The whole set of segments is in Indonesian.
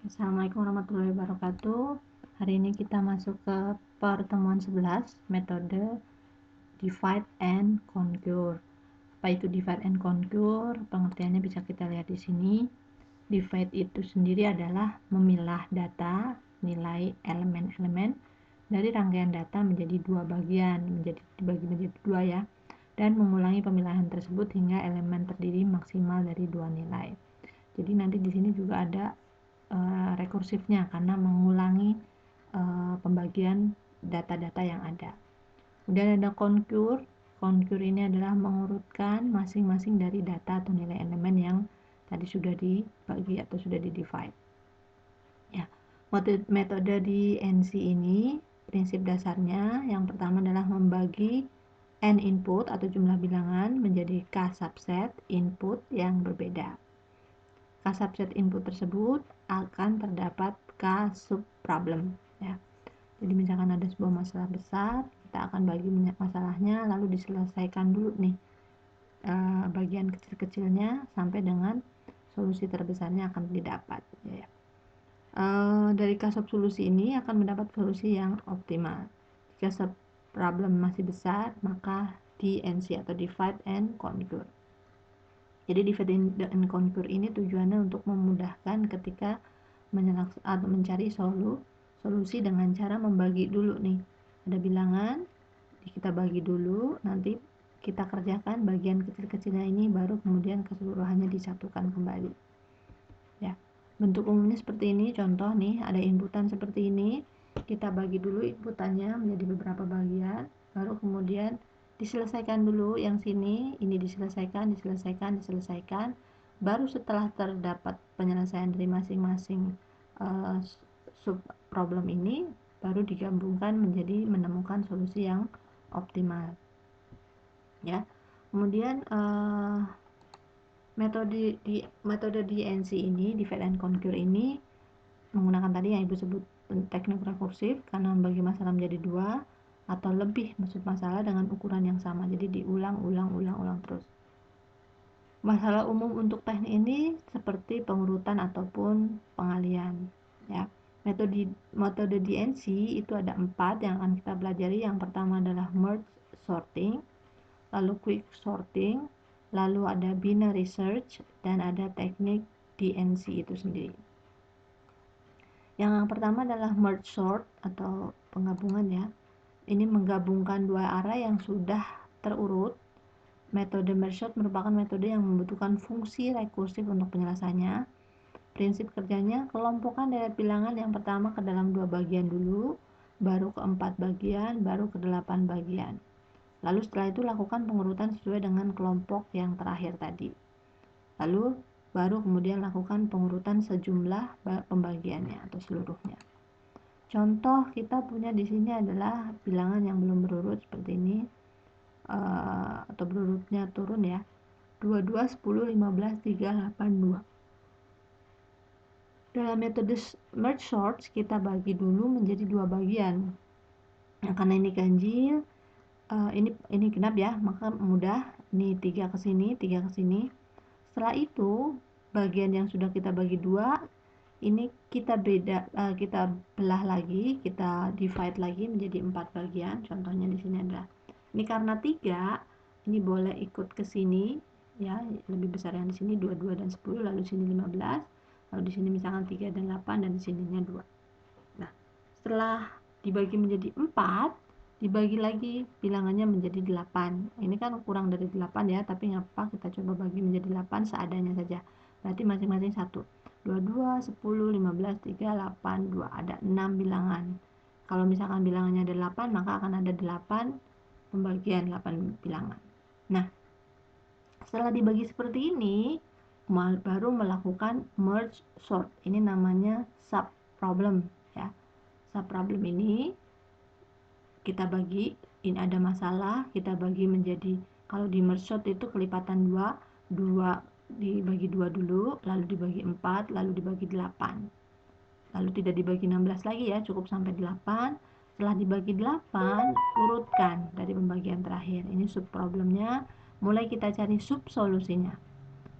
Assalamualaikum warahmatullahi wabarakatuh. Hari ini kita masuk ke pertemuan 11, metode divide and conquer. Apa itu divide and conquer? Pengertiannya bisa kita lihat di sini. Divide itu sendiri adalah memilah data, nilai elemen-elemen dari rangkaian data menjadi dua bagian, dibagi menjadi dua ya, dan mengulangi pemilahan tersebut hingga elemen terdiri maksimal dari dua nilai. Jadi nanti di sini juga ada rekursifnya karena mengulangi pembagian data-data yang ada. Kemudian ada concur. Concur ini adalah mengurutkan masing-masing dari data atau nilai elemen yang tadi sudah dibagi atau sudah di-divide. Ya, metode di NC ini prinsip dasarnya yang pertama adalah membagi n input atau jumlah bilangan menjadi k subset input yang berbeda. K subset input tersebut akan terdapat K sub problem ya. Jadi misalkan ada sebuah masalah besar, kita akan bagi masalahnya lalu diselesaikan dulu nih bagian kecil-kecilnya sampai dengan solusi terbesarnya akan didapat ya. Dari K sub solusi ini akan mendapat solusi yang optimal. Jika sub problem masih besar, maka DNC atau divide and conquer. Jadi divide and conquer ini tujuannya untuk memudahkan ketika mencari solusi dengan cara membagi dulu nih. Ada bilangan, kita bagi dulu, nanti kita kerjakan bagian kecil-kecilnya ini baru kemudian keseluruhannya disatukan kembali. Ya. Bentuk umumnya seperti ini, contoh nih, ada inputan seperti ini. Kita bagi dulu inputannya menjadi beberapa bagian, baru kemudian diselesaikan dulu yang sini, ini diselesaikan, baru setelah terdapat penyelesaian dari masing-masing sub problem ini, baru digabungkan menjadi menemukan solusi yang optimal. Ya, kemudian metode DNC ini, divide and conquer ini menggunakan tadi yang ibu sebut teknik rekursif karena membagi masalah menjadi dua atau lebih masalah dengan ukuran yang sama, jadi diulang terus. Masalah umum untuk teknik ini seperti pengurutan ataupun pengalian ya. Metode DNC itu ada 4 yang akan kita pelajari. Yang pertama adalah merge sorting, lalu quick sorting, lalu ada binary search, dan ada teknik DNC itu sendiri. Yang pertama adalah merge sort atau penggabungan ya. Ini menggabungkan dua array yang sudah terurut. Metode merge sort merupakan metode yang membutuhkan fungsi rekursif untuk penyelesaiannya. Prinsip kerjanya, kelompokkan deret bilangan yang pertama ke dalam dua bagian dulu, baru ke 4 bagian, baru ke 8 bagian. Lalu setelah itu lakukan pengurutan sesuai dengan kelompok yang terakhir tadi. Lalu baru kemudian lakukan pengurutan sejumlah pembagiannya atau seluruhnya. Contoh kita punya di sini adalah bilangan yang belum berurut seperti ini, atau berurutnya turun ya, 22, 10, 15, 3, 8, 2. Dalam metode merge sort kita bagi dulu menjadi dua bagian. Nah, karena ini ganjil, ini genap ya, maka mudah. Ini 3 ke sini, 3 ke sini. Setelah itu bagian yang sudah kita bagi dua ini kita belah lagi, kita divide lagi menjadi 4 bagian. Contohnya di sini adalah ini karena 3, ini boleh ikut ke sini ya, lebih besar yang di sini 22 dan 10, lalu di sini 15. Lalu di sini misalkan 3 dan 8 dan di sininya 2. Nah, setelah dibagi menjadi 4, dibagi lagi bilangannya menjadi 8. Ini kan kurang dari 8 ya, tapi nggak apa, kita coba bagi menjadi 8 seadanya saja. Berarti masing-masing 1. 22, 10, 15, 3, 8, 2. Ada 6 bilangan. Kalau misalkan bilangannya ada 8, maka akan ada 8 pembagian 8 bilangan. Nah, setelah dibagi seperti ini, baru melakukan merge sort. Ini namanya sub problem ya. Sub problem ini kita bagi, ini ada masalah, kita bagi menjadi, kalau di merge sort itu kelipatan 2 dibagi 2 dulu, lalu dibagi 4, lalu dibagi 8. Lalu tidak dibagi 16 lagi ya, cukup sampai 8. Setelah dibagi 8, urutkan dari pembagian terakhir. Ini sub problemnya, mulai kita cari sub solusinya.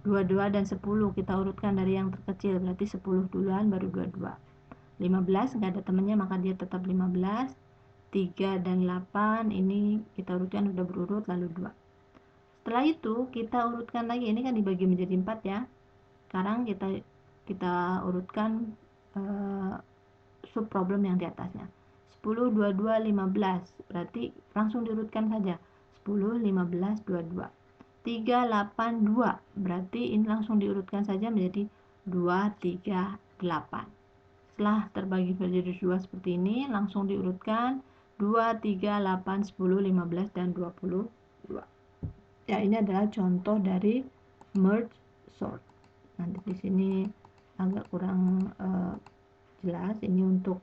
22 dan 10 kita urutkan dari yang terkecil, berarti 10 duluan baru 22. 15 nggak ada temennya maka dia tetap 15. 3 dan 8 ini kita urutkan udah berurut lalu 2. Setelah itu kita urutkan lagi, ini kan dibagi menjadi 4 ya. Sekarang kita urutkan sub problem yang di atasnya. 10, 22, 15. Berarti langsung diurutkan saja. 10, 15, 22. 3, 8, 2. Berarti ini langsung diurutkan saja menjadi 2, 3, 8. Setelah terbagi menjadi 2 seperti ini, langsung diurutkan 2, 3, 8, 10, 15, dan 22. Ya, ini adalah contoh dari merge sort. Nanti di sini agak kurang jelas. Ini untuk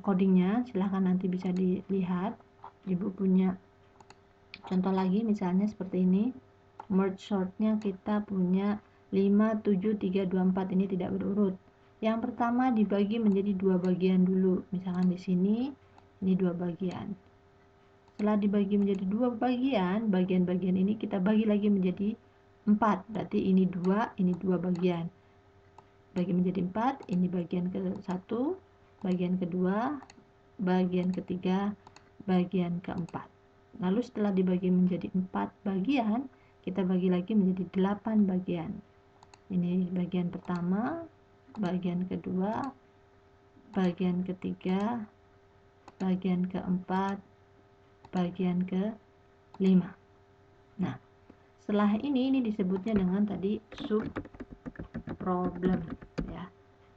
codingnya, silahkan nanti bisa dilihat di bukunya. Contoh lagi misalnya seperti ini, merge sortnya kita punya 5, 7, 3, 2, 4, ini tidak berurut. Yang pertama dibagi menjadi 2 bagian dulu, misalkan di sini ini 2 bagian. Setelah dibagi menjadi 2 bagian, bagian-bagian ini kita bagi lagi menjadi 4, berarti ini 2, ini 2 bagian. Bagi menjadi 4, ini bagian ke-1, bagian kedua, bagian ketiga, bagian keempat. Lalu setelah dibagi menjadi 4 bagian, kita bagi lagi menjadi 8 bagian. Ini bagian pertama, bagian kedua, bagian ketiga, bagian keempat, bagian ke-5. Nah, setelah ini disebutnya dengan tadi sub problem ya.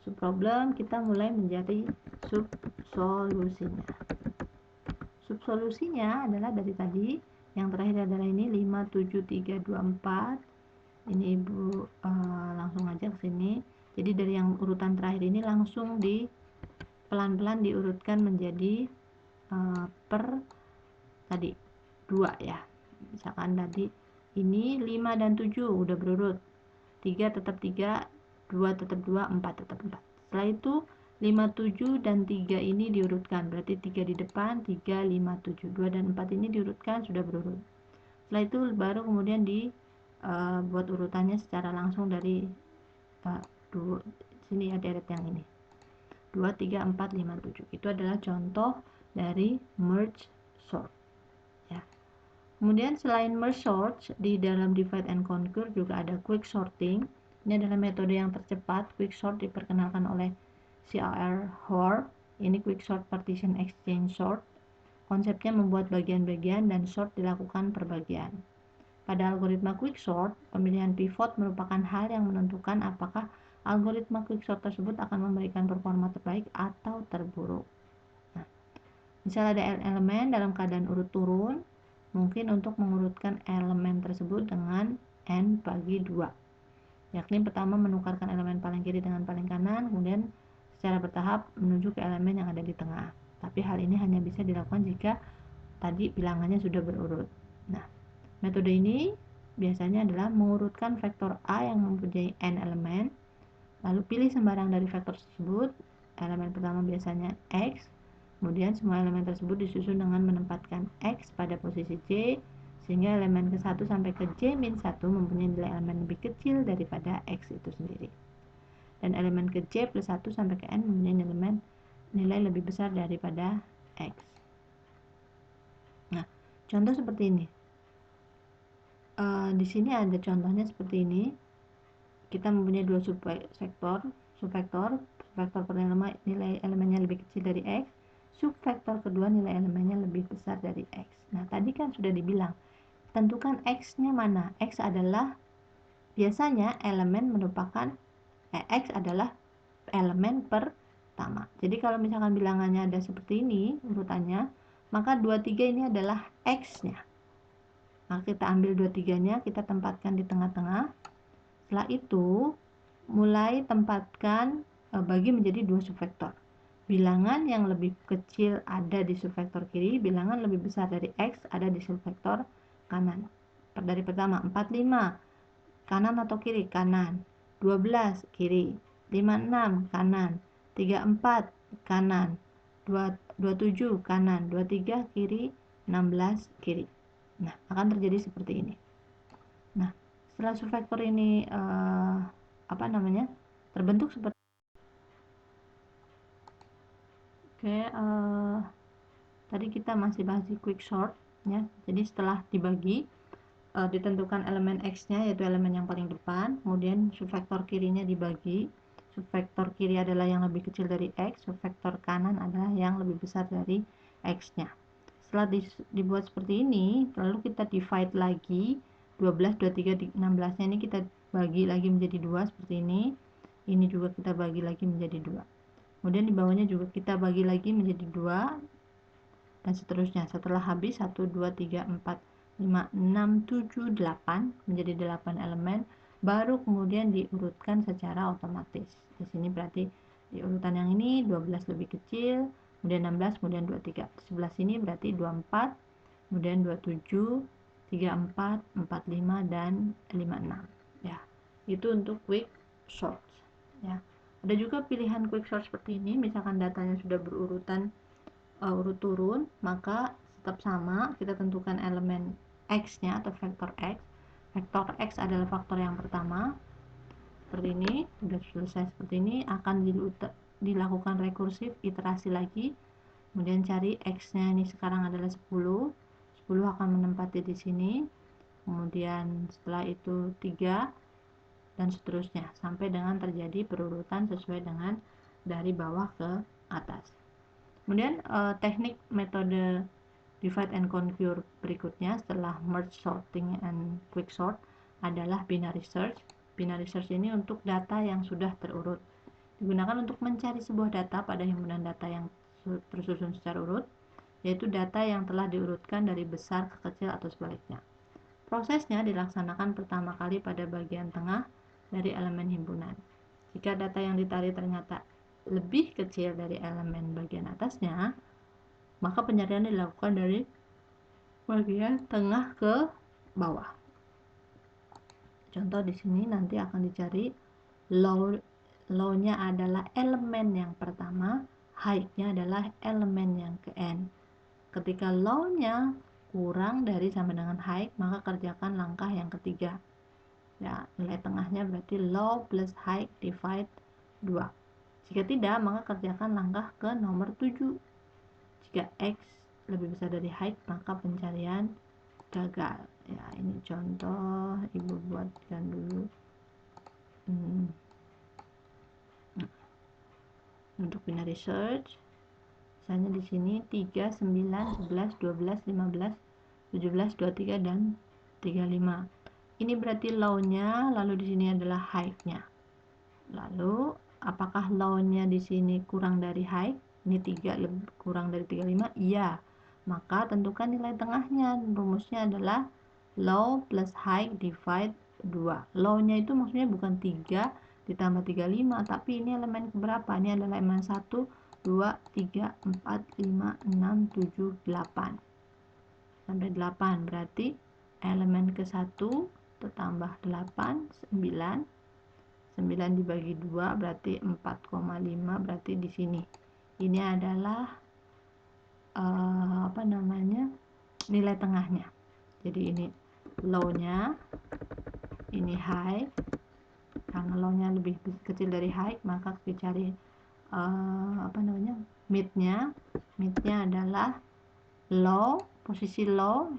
Sub problem kita mulai menjadi sub solusinya. Sub solusinya adalah dari tadi yang terakhir adalah ini 5, 7, 3, 2, 4. Ini Ibu langsung aja ke sini. Jadi dari yang urutan terakhir ini langsung pelan-pelan diurutkan menjadi per tadi 2 ya. Misalkan tadi ini 5 dan 7 udah berurut. 3 tetap 3, 2 tetap 2, 4 tetap 4. Setelah itu 5, 7 dan 3 ini diurutkan, berarti 3 di depan, 3, 5, 7, 2 dan 4 ini diurutkan sudah berurut. Setelah itu baru kemudian buat urutannya secara langsung dari sini ya, deret yang ini 2, 3, 4, 5, 7. Itu adalah contoh dari merge sort ya. Kemudian selain merge sort, di dalam divide and conquer juga ada quick sorting. Ini adalah metode yang tercepat. Quick sort diperkenalkan oleh C.R. Hoare. Ini quick sort partition exchange sort. Konsepnya membuat bagian-bagian dan sort dilakukan per bagian. Pada algoritma quick sort, pemilihan pivot merupakan hal yang menentukan apakah algoritma quick sort tersebut akan memberikan performa terbaik atau terburuk. Nah, misal ada elemen dalam keadaan urut turun, mungkin untuk mengurutkan elemen tersebut dengan n bagi 2, yakni pertama menukarkan elemen paling kiri dengan paling kanan, kemudian secara bertahap menuju ke elemen yang ada di tengah. Tapi hal ini hanya bisa dilakukan jika tadi bilangannya sudah berurut. Nah, metode ini biasanya adalah mengurutkan vektor A yang mempunyai n elemen, lalu pilih sembarang dari vektor tersebut. Elemen pertama biasanya X, kemudian semua elemen tersebut disusun dengan menempatkan X pada posisi J, sehingga elemen ke-1 sampai ke J-1 mempunyai nilai elemen lebih kecil daripada X itu sendiri. Dan elemen ke J plus 1 sampai ke N mempunyai nilai lebih besar daripada X. Nah, contoh seperti ini. Di sini ada contohnya seperti ini. Kita mempunyai dua subvektor. Vektor pertama nilai elemennya lebih kecil dari X, subvektor kedua nilai elemennya lebih besar dari X. Nah, tadi kan sudah dibilang, tentukan X-nya mana. X adalah biasanya elemen merupakan X adalah elemen pertama. Jadi kalau misalkan bilangannya ada seperti ini urutannya, maka 23 ini adalah X-nya. Maka kita ambil 23-nya, kita tempatkan di tengah-tengah. Setelah itu mulai tempatkan bagi menjadi dua subvektor. Bilangan yang lebih kecil ada di subvektor kiri, bilangan lebih besar dari X ada di subvektor kanan. Dari pertama 45 kanan atau kiri? Kanan. 12 kiri. 56 kanan. 34 kanan. 27 kanan. 23 kiri. 16 kiri. Nah, akan terjadi seperti ini. Nah, setelah subvektor ini terbentuk seperti tadi kita masih bahas di quicksort ya. Jadi setelah dibagi ditentukan elemen X-nya yaitu elemen yang paling depan, kemudian subvektor kirinya dibagi. Subvektor kiri adalah yang lebih kecil dari X, subvektor kanan adalah yang lebih besar dari X-nya. Setelah dibuat seperti ini, lalu kita divide lagi 12, 23, 16 nya ini kita bagi lagi menjadi 2 seperti ini juga kita bagi lagi menjadi 2, kemudian di bawahnya juga kita bagi lagi menjadi 2 dan seterusnya. Setelah habis 1, 2, 3, 4, 5, 6, 7, 8 menjadi 8 elemen, baru kemudian diurutkan secara otomatis. Di sini berarti di urutan yang ini 12 lebih kecil, kemudian 16, kemudian 23. Sebelah sini berarti 24, kemudian 27, 34, 45 dan 56 ya. Itu untuk quick sort ya. Ada juga pilihan quick sort seperti ini, misalkan datanya sudah berurutan urut turun, maka tetap sama, kita tentukan elemen X-nya atau vektor X. Vektor X adalah faktor yang pertama. Seperti ini, sudah selesai seperti ini, akan dilakukan rekursif, iterasi lagi. Kemudian cari X-nya ini sekarang adalah 10. 10 akan menempati di sini. Kemudian setelah itu 3 dan seterusnya sampai dengan terjadi perurutan sesuai dengan dari bawah ke atas. Kemudian teknik metode divide and conquer berikutnya setelah merge sorting and quick sort adalah binary search. Binary search ini untuk data yang sudah terurut, digunakan untuk mencari sebuah data pada himpunan data yang tersusun secara urut, yaitu data yang telah diurutkan dari besar ke kecil atau sebaliknya. Prosesnya dilaksanakan pertama kali pada bagian tengah dari elemen himpunan. Jika data yang ditarik ternyata lebih kecil dari elemen bagian atasnya, maka pencarian dilakukan dari bagian tengah ke bawah. Contoh di sini nanti akan dicari low-nya adalah elemen yang pertama, high-nya adalah elemen yang ke n. Ketika low-nya kurang dari sama dengan high, maka kerjakan langkah yang ketiga. Ya, nilai tengahnya berarti low plus high divide 2. Jika tidak, maka kerjakan langkah ke nomor 7. Jika X lebih besar dari high, maka pencarian gagal. Ya, ini contoh, Ibu buatkan dulu. Untuk binary search, misalnya di sini 3, 9, 11, 12, 15, 17, 23 dan 35. Ini berarti low-nya, lalu di sini adalah high-nya. Lalu apakah low-nya di sini kurang dari high? Ini 3 kurang dari 35? Iya. Maka tentukan nilai tengahnya. Rumusnya adalah low plus high divide 2. Low-nya itu maksudnya bukan 3 ditambah 35, tapi ini elemen keberapa? Ini adalah elemen 1, 2, 3, 4, 5, 6, 7, 8. Sampai 8 berarti elemen ke 1 ditambah 8, 9. 9 dibagi 2 berarti 4,5, berarti di sini. Ini adalah nilai tengahnya. Jadi ini low-nya, ini high. Karena low-nya lebih kecil dari high, maka kita cari mid-nya. Mid-nya adalah low, posisi low.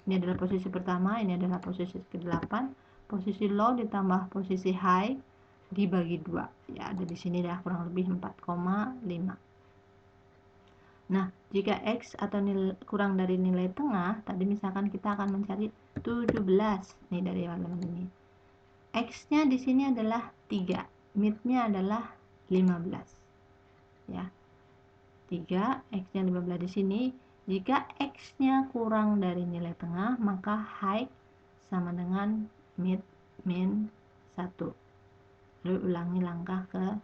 Ini adalah posisi pertama, ini adalah posisi ke-8. Posisi low ditambah posisi high dibagi 2. Ya, ada di sini ya, kurang lebih 4,5. Nah, jika X atau kurang dari nilai tengah, tadi misalkan kita akan mencari 17 nih dari elemen ini. X-nya di sini adalah 3, mid-nya adalah 15. Ya. 3, X-nya 15 di sini. Jika X-nya kurang dari nilai tengah, maka high sama dengan mid min 1. Lalu ulangi langkah ke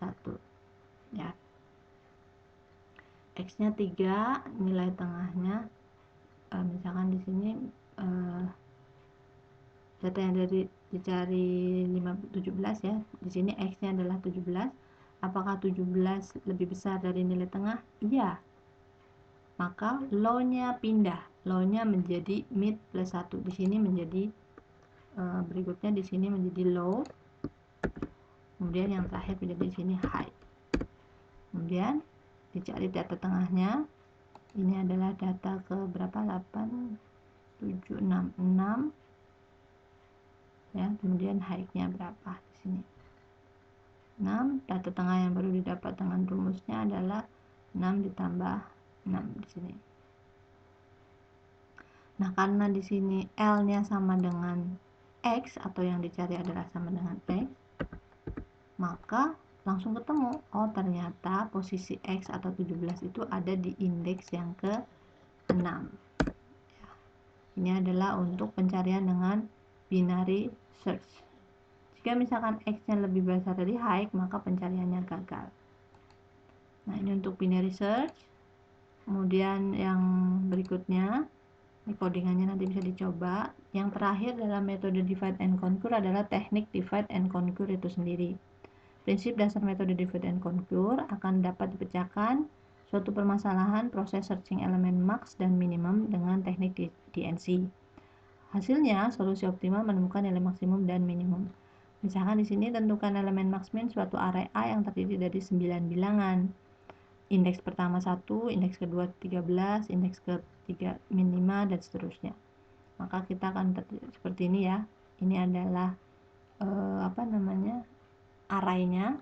1. Ya. X-nya 3, nilai tengahnya misalkan di sini data yang dicari 17 ya. Di sini X-nya adalah 17. Apakah 17 lebih besar dari nilai tengah? Iya. Maka low-nya pindah. Low-nya menjadi mid plus 1. Di sini menjadi berikutnya di sini menjadi low, kemudian yang terakhir menjadi di sini high. Kemudian dicari data tengahnya. Ini adalah data ke berapa? 8, 7, 6, 6 ya. Kemudian high-nya berapa di sini? 6. Data tengah yang baru didapat dengan rumusnya adalah 6 ditambah 6 di sini. Nah, karena di sini L-nya sama dengan X atau yang dicari adalah sama dengan X, maka langsung ketemu, oh ternyata posisi X atau 17 itu ada di indeks yang ke-6. Ini adalah untuk pencarian dengan binary search. Jika misalkan X-nya lebih besar dari high, maka pencariannya gagal. Nah, ini untuk binary search. Kemudian yang berikutnya, ini codingannya nanti bisa dicoba. Yang terakhir dalam metode divide and conquer adalah teknik divide and conquer itu sendiri. Prinsip dasar metode divide and conquer akan dapat dipecahkan suatu permasalahan proses searching elemen max dan minimum dengan teknik DNC. Hasilnya, solusi optimal menemukan nilai maksimum dan minimum. Misalkan di sini tentukan elemen max min suatu array A yang terdiri dari 9 bilangan. Indeks pertama 1, indeks kedua 13, indeks ketiga min 5 dan seterusnya. Maka kita akan seperti ini ya. Ini adalah arraynya.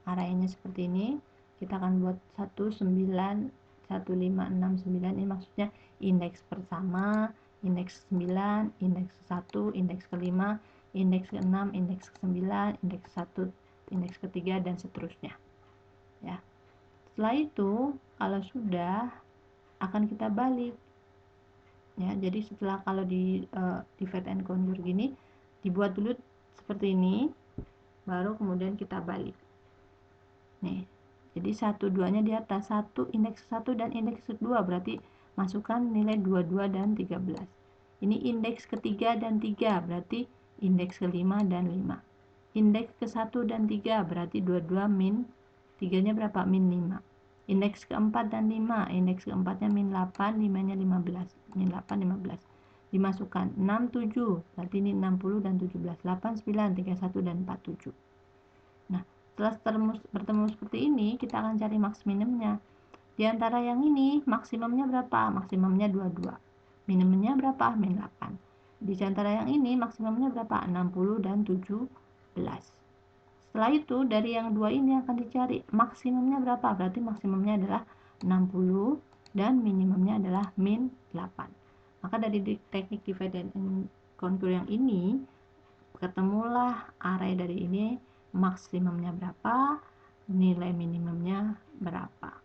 Arraynya seperti ini. Kita akan buat 1, 9, 1, 5, 6, 9. Ini maksudnya indeks pertama, indeks 9, indeks 1, indeks kelima, indeks ke-6, indeks ke-9, indeks 1, indeks ketiga dan seterusnya. Ya. Setelah itu, kalau sudah akan kita balik. Ya, jadi setelah kalau di divide and conquer gini, dibuat dulu seperti ini, baru kemudian kita balik. Nih. Jadi 1 2-nya di atas, 1 indeks 1 dan indeks kedua, berarti masukkan nilai 22 dan 13. Ini indeks ketiga dan 3, berarti indeks kelima dan 5. Indeks ke-1 dan 3 berarti 22 min 3-nya berapa? Min 5. Indeks keempat dan 5, indeks keempatnya min 8, 5-nya 15. Min 8, 15. Dimasukkan 6, 7, berarti ini 60 dan 17. 8, 9, 31 dan 47. Nah, setelah bertemu seperti ini, kita akan cari max minimumnya. Di antara yang ini, maksimumnya berapa? Maksimumnya 22. Minimumnya berapa? Min 8. Di antara yang ini, maksimumnya berapa? 60 dan 17. Setelah itu dari yang dua ini akan dicari maksimumnya berapa, berarti maksimumnya adalah 60 dan minimumnya adalah min 8. Maka dari teknik divide and conquer yang ini ketemulah array dari ini maksimumnya berapa, nilai minimumnya berapa.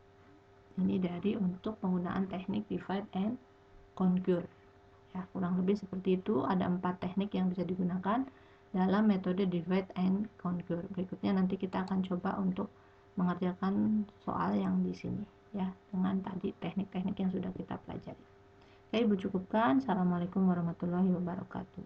Ini dari untuk penggunaan teknik divide and conquer. Ya, kurang lebih seperti itu. Ada 4 teknik yang bisa digunakan dalam metode divide and conquer. Berikutnya nanti kita akan coba untuk mengerjakan soal yang di sini ya, dengan tadi teknik-teknik yang sudah kita pelajari. Oke, Ibu cukupkan. Assalamualaikum warahmatullahi wabarakatuh.